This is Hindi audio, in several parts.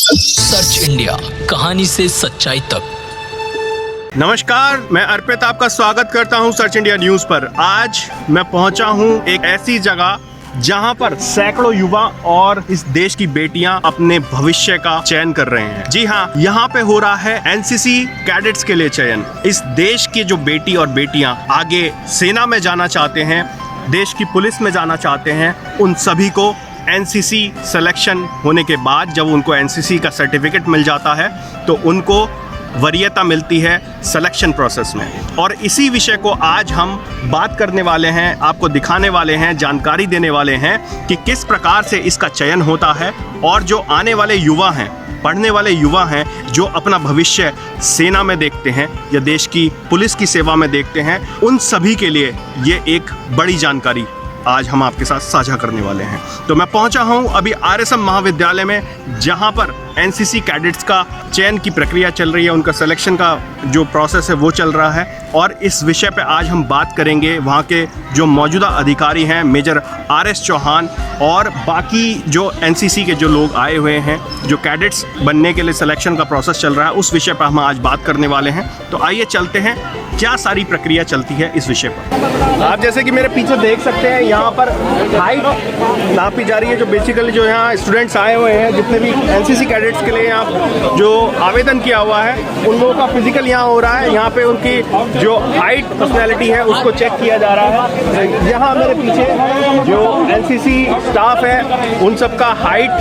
सर्च इंडिया, कहानी से सच्चाई तक। नमस्कार, मैं अर्पित आपका स्वागत करता हूं सर्च इंडिया न्यूज पर। आज मैं पहुंचा हूं एक ऐसी जगह जहां पर सैकड़ों युवा और इस देश की बेटियां अपने भविष्य का चयन कर रहे हैं। जी हां, यहां पे हो रहा है एनसीसी कैडेट्स के लिए चयन। इस देश की जो बेटी और बेटियां आगे सेना में जाना चाहते हैं, देश की पुलिस में जाना चाहते हैं, उन सभी को एनसीसी सिलेक्शन होने के बाद जब उनको एनसीसी का सर्टिफिकेट मिल जाता है तो उनको वरीयता मिलती है सिलेक्शन प्रोसेस में। और इसी विषय को आज हम बात करने वाले हैं, आपको दिखाने वाले हैं, जानकारी देने वाले हैं कि किस प्रकार से इसका चयन होता है। और जो आने वाले युवा हैं, पढ़ने वाले युवा हैं, जो अपना भविष्य सेना में देखते हैं या देश की पुलिस की सेवा में देखते हैं, उन सभी के लिए ये एक बड़ी जानकारी आज हम आपके साथ साझा करने वाले हैं। तो मैं पहुंचा हूं अभी आरएसएम महाविद्यालय में, जहां पर एनसीसी कैडेट्स का चयन की प्रक्रिया चल रही है, उनका सिलेक्शन का जो प्रोसेस है वो चल रहा है। और इस विषय पे आज हम बात करेंगे वहाँ के जो मौजूदा अधिकारी हैं, मेजर आरएस चौहान, और बाकी जो एनसीसी के जो लोग आए हुए हैं, जो कैडेट्स बनने के लिए सिलेक्शन का प्रोसेस चल रहा है, उस विषय पर हम आज बात करने वाले हैं। तो आइए चलते हैं, क्या सारी प्रक्रिया चलती है इस विषय पर। आप जैसे कि मेरे पीछे देख सकते हैं, यहाँ पर हाइट नापी जा रही है। जो बेसिकली जो यहाँ स्टूडेंट्स आए हुए हैं, जितने भी एनसीसी कैडेट्स के लिए यहाँ जो आवेदन किया हुआ है, उन लोगों का फिजिकल यहाँ हो रहा है। यहाँ पे उनकी जो हाइट पर्सनैलिटी है उसको चेक किया जा रहा है। यहाँ मेरे पीछे जो एनसीसी स्टाफ है, उन सबका हाइट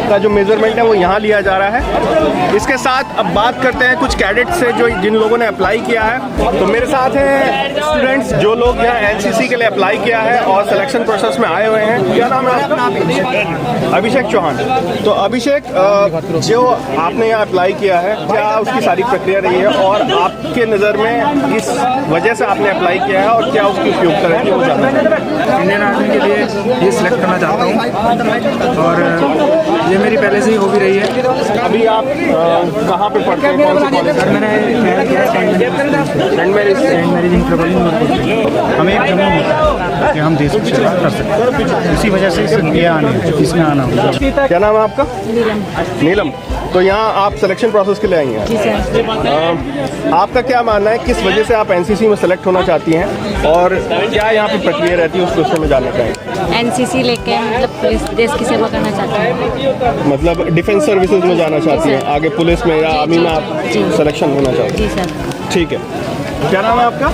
का जो मेजरमेंट है वो यहाँ लिया जा रहा है। इसके साथ अब बात करते हैं कुछ कैडेट्स से जो जिन लोगों ने अप्लाई किया है। तो मेरे साथ हैं स्टूडेंट्स जो लोग यहाँ एनसीसी के लिए अप्लाई किया है और सिलेक्शन प्रोसेस में आए हुए हैं। क्या नाम है आपका? अभिषेक चौहान। तो अभिषेक, जो आपने यहाँ अप्लाई किया है, क्या उसकी सारी प्रक्रिया रही है और आपके नज़र में किस वजह से आपने अप्लाई किया है और क्या उसकी उपयोगिता रहती है वो जानना है। इंडियन आर्मी के लिए ये सिलेक्ट करना चाहता हूँ और ये मेरी पहले से ही हो भी रही है। अभी आप कहाँ पे पढ़ते हैं, कौन से कॉलेज? सर, मैंने सेंट मैरीज इंटर कॉलेज में हमें एक जमीन कि हम देश की सेवा कर सकते, इसी वजह से इसमें आना होगा। क्या नाम है आपका? नीलम। तो यहाँ आप सिलेक्शन प्रोसेस के लिए आई हैं? जी सर। आपका क्या मानना है, किस वजह से आप एनसीसी में सेलेक्ट होना चाहती हैं और क्या यहाँ पे प्रक्रिया रहती है, उस विषय में जानना चाहेंगे। एनसीसी लेके मतलब पुलिस देश की सेवा करना चाहती हूँ। मतलब डिफेंस सर्विसेज में जाना चाहती हैं, आगे पुलिस में या आर्मी में आप सिलेक्शन होना चाहती हैं? जी सर। ठीक है। क्या नाम है आपका?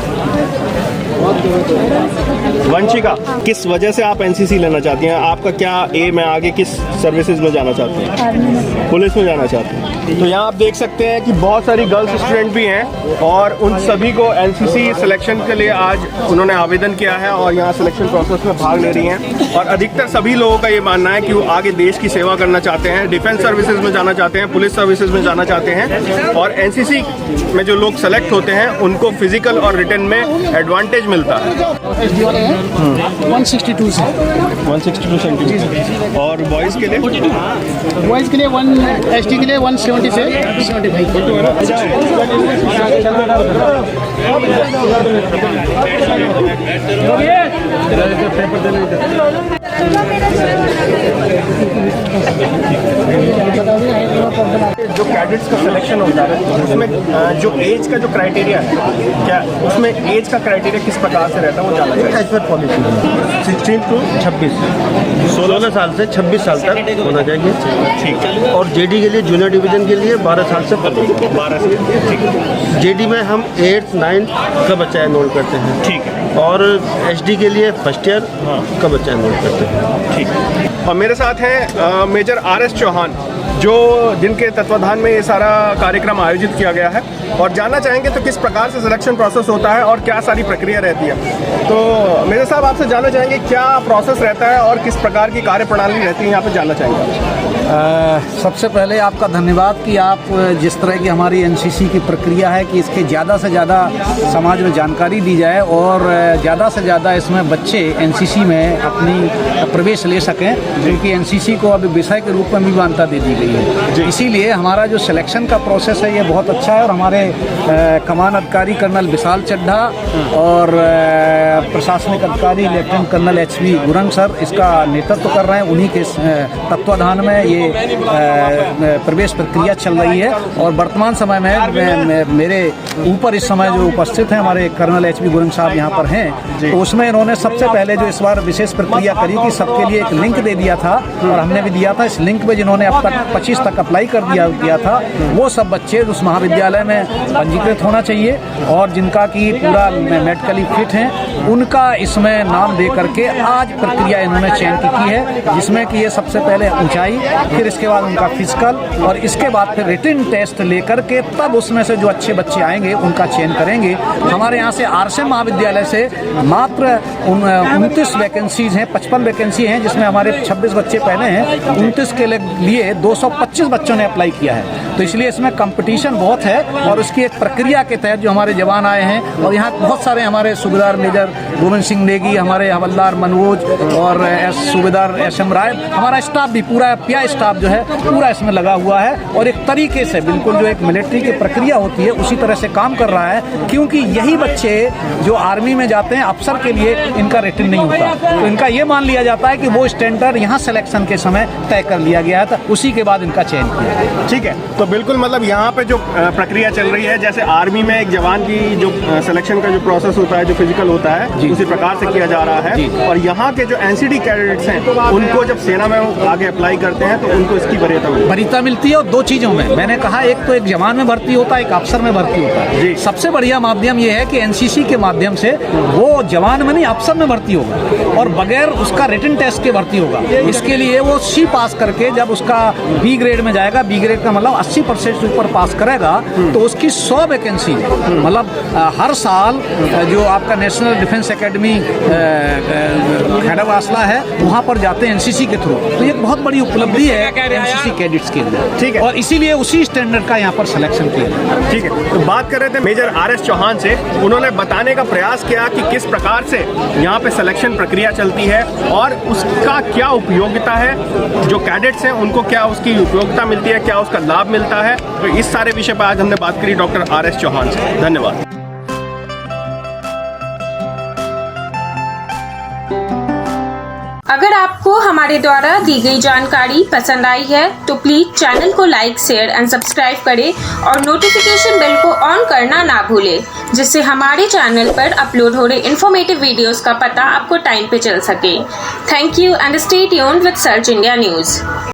वंशिका। किस वजह से आप एनसीसी लेना चाहती हैं? आपका क्या एम है, आगे किस सर्विसेज में जाना चाहती हैं? पुलिस में जाना चाहती हैं। तो यहाँ आप देख सकते हैं कि बहुत सारी गर्ल्स स्टूडेंट भी हैं और उन सभी को एनसीसी सिलेक्शन के लिए आज उन्होंने आवेदन किया है और यहाँ सिलेक्शन प्रोसेस में भाग ले रही हैं। और अधिकतर सभी लोगों का ये मानना है कि वो आगे देश की सेवा करना चाहते हैं, डिफेंस सर्विसेज में जाना चाहते हैं, पुलिस सर्विसेज में जाना चाहते हैं। और एनसीसी में जो लोग सेलेक्ट होते हैं उनको फिजिकल और रिटन में एडवांटेज मिलता है। 162 से 162 सेंटीमीटर। और बॉयज़ के लिए? बॉयज़ के लिए एसटी के लिए 170 से 75। जो कैडेट्स का सिलेक्शन होता है उसमें जो एज का जो क्राइटेरिया है, क्या उसमें एज का क्राइटेरिया किस प्रकार से रहता है वो जानना चाहिए। पॉलिसी 16 to 26, 16 साल से 26 साल तक होना चाहिए। ठीक है। और जेडी के लिए, जूनियर डिवीजन के लिए 12 साल से 12 से। ठीक है। जेडी में हम 8th 9th का बच्चा एनरोल करते हैं। ठीक है। और एसडी के लिए फर्स्ट ईयर का बच्चा एनरोल करते हैं। ठीक है। और मेरे साथ हैं मेजर आरएस चौहान, जो जिनके तत्वाधान में ये सारा कार्यक्रम आयोजित किया गया है, और जानना चाहेंगे तो किस प्रकार से सिलेक्शन प्रोसेस होता है और क्या सारी प्रक्रिया रहती है। तो मेजर साहब, आपसे जानना चाहेंगे क्या प्रोसेस रहता है और किस प्रकार की कार्यप्रणाली रहती है, यहाँ पे जानना चाहेंगे। सबसे पहले आपका धन्यवाद कि आप जिस तरह की हमारी एनसीसी की प्रक्रिया है कि इसके ज़्यादा से ज़्यादा समाज में जानकारी दी जाए और ज़्यादा से ज़्यादा इसमें बच्चे एनसीसी में अपनी प्रवेश ले सकें, क्योंकि एनसीसी को अभी विषय के रूप में भी मान्यता दे दी गई है। इसीलिए हमारा जो सिलेक्शन का प्रोसेस है ये बहुत अच्छा है और हमारे हमारे कमान अधिकारी कर्नल विशाल चड्ढा और प्रशासनिक अधिकारी lieutenant colonel HV Gurung sir इसका नेतृत्व कर रहे हैं। उन्हीं के तत्वाधान में ये प्रवेश प्रक्रिया चल रही है और वर्तमान समय में मेरे ऊपर इस समय जो उपस्थित हैं हमारे कर्नल HV गुरंग साहब यहाँ पर हैं, तो उसमें इन्होंने सबसे पहले जो इस बार विशेष प्रक्रिया करी कि सबके लिए एक लिंक दे दिया था और हमने भी दिया था। इस लिंक पे जिन्होंने अब तक 25 तक अप्लाई कर दिया था वो सब बच्चे उस महाविद्यालय में पंजीकृत होना चाहिए और जिनका कि पूरा मेडिकली फिट हैं उनका इसमें नाम दे करके आज प्रक्रिया इन्होंने चयन की है, जिसमें कि ये सबसे पहले ऊंचाई, फिर इसके बाद उनका फिजिकल और इसके बाद फिर रिटन टेस्ट लेकर के तब उसमें से जो अच्छे बच्चे आएंगे उनका चयन करेंगे। हमारे यहाँ से RSM महाविद्यालय से मात्र 29 वैकेंसीज हैं, 55 वैकेंसी हैं जिसमें हमारे 26 बच्चे पहले हैं, 29 के लिए 225 बच्चों ने अप्लाई किया है। तो इसलिए इसमें कंपटीशन बहुत है और उसकी एक प्रक्रिया के तहत जो हमारे जवान आए हैं और यहाँ बहुत सारे हमारे सूबेदार मेजर गोविंद सिंह नेगी, हमारे हवलदार मनोज और सूबेदार SM राय, हमारा स्टाफ भी पूरा पिया स्टाफ जो है पूरा इसमें लगा हुआ है और एक तरीके से बिल्कुल जो एक मिलिट्री की प्रक्रिया होती है उसी तरह से काम कर रहा है, क्योंकि यही बच्चे जो आर्मी में जाते हैं अफसर के लिए इनका रिटन नहीं होता, तो इनका ये मान लिया जाता है कि वो स्टैंडर्ड यहाँ सिलेक्शन के समय तय कर लिया गया था, उसी के बाद इनका चयन किया। ठीक है, तो बिल्कुल मतलब यहाँ पे जो प्रक्रिया चल रही है जैसे आर्मी में एक जवान की जो सिलेक्शन का जो प्रोसेस होता है, जो फिजिकल होता है उसी प्रकार से किया जा रहा है और यहाँ के जो NCD कैडेट्स हैं उनको जब सेना में आगे अप्लाई करते हैं तो उनको इसकी वरीयता मिलती है और दो चीज़ों में मैंने कहा, एक तो एक जवान में भर्ती होता है, एक अफसर में भर्ती होता है। सबसे बढ़िया माध्यम ये है कि NCC के माध्यम से वो जवान में नहीं अफसर में भर्ती होगा और बगैर उसका रिटन टेस्ट के भर्ती होगा। इसके लिए वो C पास करके जब उसका B ग्रेड में जाएगा, B ग्रेड का मतलब 80% से ऊपर पास करेगा तो उसकी 100 वैकेंसी मतलब हर साल जो आपका नेशनल डिफेंस एकेडमी खैरावासला है वहाँ पर जाते हैं NCC के थ्रू, तो ये बहुत बड़ी उपलब्धि है NCC कैडेट्स के लिए। ठीक है, और इसीलिए उसी स्टैंडर्ड का यहाँ पर सिलेक्शन किया। ठीक है, तो बात कर रहे थे मेजर RS चौहान से, उन्होंने बताने का प्रयास किया कि किस प्रकार से यहाँ पे सिलेक्शन प्रक्रिया चलती है और उसका क्या उपयोगिता है, जो कैडेट्स हैं उनको क्या उसकी उपयोगिता मिलती है, क्या उसका लाभ मिलता है। तो इस सारे विषय पर आज हमने बात करी डॉक्टर RS चौहान से। धन्यवाद। अगर आपको हमारे द्वारा दी गई जानकारी पसंद आई है तो प्लीज चैनल को लाइक, शेयर एंड सब्सक्राइब करें और नोटिफिकेशन बेल को ऑन करना ना भूलें, जिससे हमारे चैनल पर अपलोड हो रहे इन्फॉर्मेटिव वीडियोस का पता आपको टाइम पे चल सके। Thank you and stay tuned with search India news.